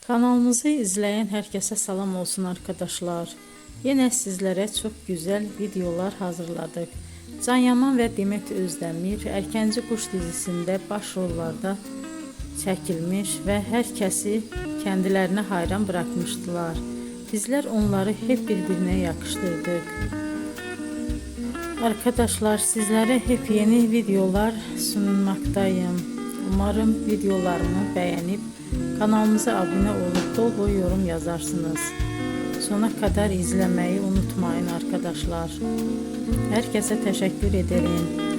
Kanalımızı izleyen herkese selam olsun arkadaşlar. Yine sizlere çok güzel videolar hazırladık. Can Yaman ve Demet Özdemir Erkenci Kuş dizisinde başrollarda çekilmiş ve herkesi kendilerine hayran bırakmıştılar. Bizler onları hep birbirine yakıştırdık. Arkadaşlar sizlere hep yeni videolar sunmaktayım. Umarım videolarımı beğenip kanalımıza abone olup dolu dolu yorum yazarsınız. Sona kadar izlemeyi unutmayın arkadaşlar. Herkese teşekkür ederim.